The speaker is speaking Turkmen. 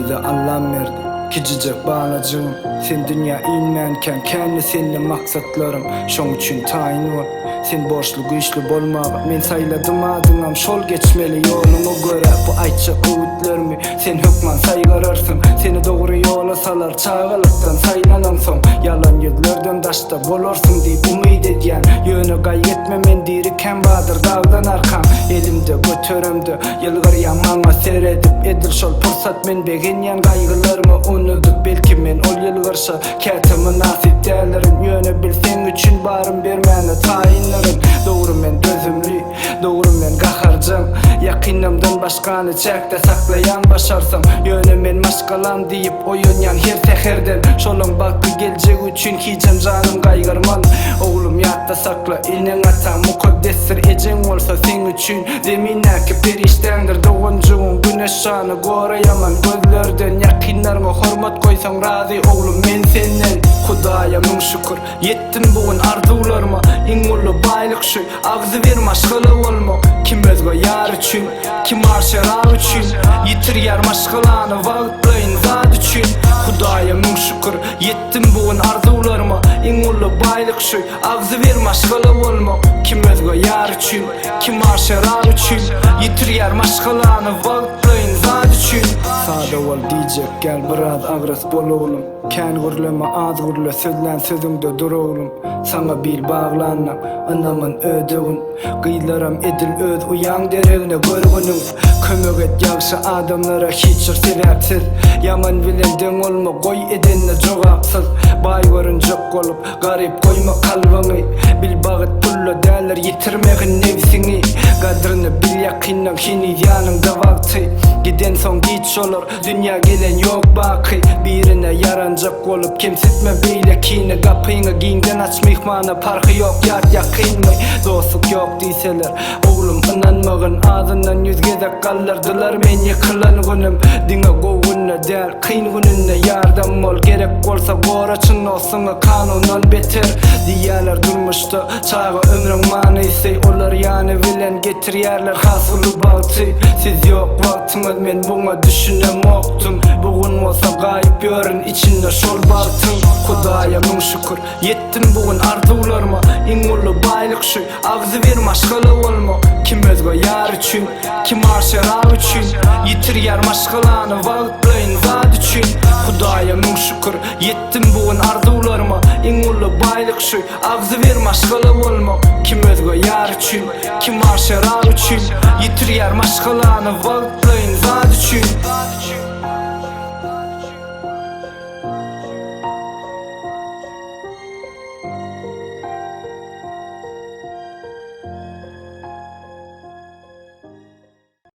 Bize Allah'ım verdi Kicicek bağlacığım. Sen dünya inmenken kendi seninle maksatlarım. Şoň üçin tayin bol. Sen borçlu güýçlü bolmagy men sayladım adyňam. Şol geçmeli ýoluňa göre bu aýtjak öwütlerimi sen hökman saýgararsın. Seni dogry ýola salar çağalykdan saýlanan soň yalan ýüzlerden daşda bolarsyň diýip umyd edýän ýöne gaýetme men diriken badyr dagdan arkam. Elimde götöremdi ýylgyrýan maňa seredip edil şol pursat men begenýän gaýgylarmy unutup belki men ol ýylgyrşa kätimi nasip dälerim ýöne bilseň üçin barym bermäne taýinlerim. Dogry men dözümli, dogry men gaharjam. Ýakynymdan başgany çäkde saklayan başarsam ýöne men maşgalam diýip oýunýan her teherden şolaň bakdy geljek üçin hiçem janym gaýgyrman. Oglum ýatda sakla inen atam mukaddesdir ejeň bolsa sen üçin zeminäki perişdendir dogunjugyň güneş şany goraýaman gözlerden ýakynlaryňa hormat koýsaň razy oglum men senden Hudaýa müň şükür yetdim bugün arzuwlaryma iň ully baýlyk şu agzy bir maşgala bolmak kim özge ýar üçin kim arşara üçin ýitirýär maşgalany wagtlaýyn zat üçin Hudaýa müň şükür yetdim bugün arzuwlaryma iň ully baýlyk şu agzy bir maşgala bolmak kim özge ýar üçin kim arşara üçin ýitirýär maşgalany wagtlaýyn zat üçin Sada bol diýjek gel biraz agras bol oglum kän gürleme az gürle sözlen sözüňde dur oglum sana bil baglanam anamın ödegin gyýlaram edil öz uyan deregine görgünüm kömek et ýagşy adamlara hiç sebäpsiz yaman bilen deň olma goý edenne jogapsyz baý görünjek bolup garyp goýma kalbyňy bil bagyt pulla däler ýitirmegin nefsiňi gadryny bil ýakyndan hini ýanynda wagty giden soň giç olur dünýä gelen ýok baky birine yaranjak bolup kemsitme beýle kine gapyňy giňden açmyhmana parky ýok ýat ýakynmy dostluk ýok diýseler oglum inanmagyn ağzından ýüz gezek gallardylar men ýykylan günüm diňe gowunna däl kyn gününde ýardam bol gerek bolsa goraçyň olsuňa kanunan beter diýerler durmuşda çağa ömrüň manysy olar ýany bilen getirýärler hasyly bagty siz ýok wagtyňyz men buňa düşünemokdum bugün bolsa gaýyp ýörün içinde şol bartyň Hudaýa müň şükür yetdim bugün arzuwlaryma iň ully baýlyk şu agzy bir maşgala bolmak kim özge ýar üçin kim arşara üçin ýitirýär maşgalany wagtlaýyn zat üçin Hudaýa müň şükür yetdim bugün arzuwlaryma iň ully baýlyk şu agzy bir maşgala bolmak kim özge ýar üçin kim arşara üçin ýitirýär maşgalany wagtlaýyn zat üçin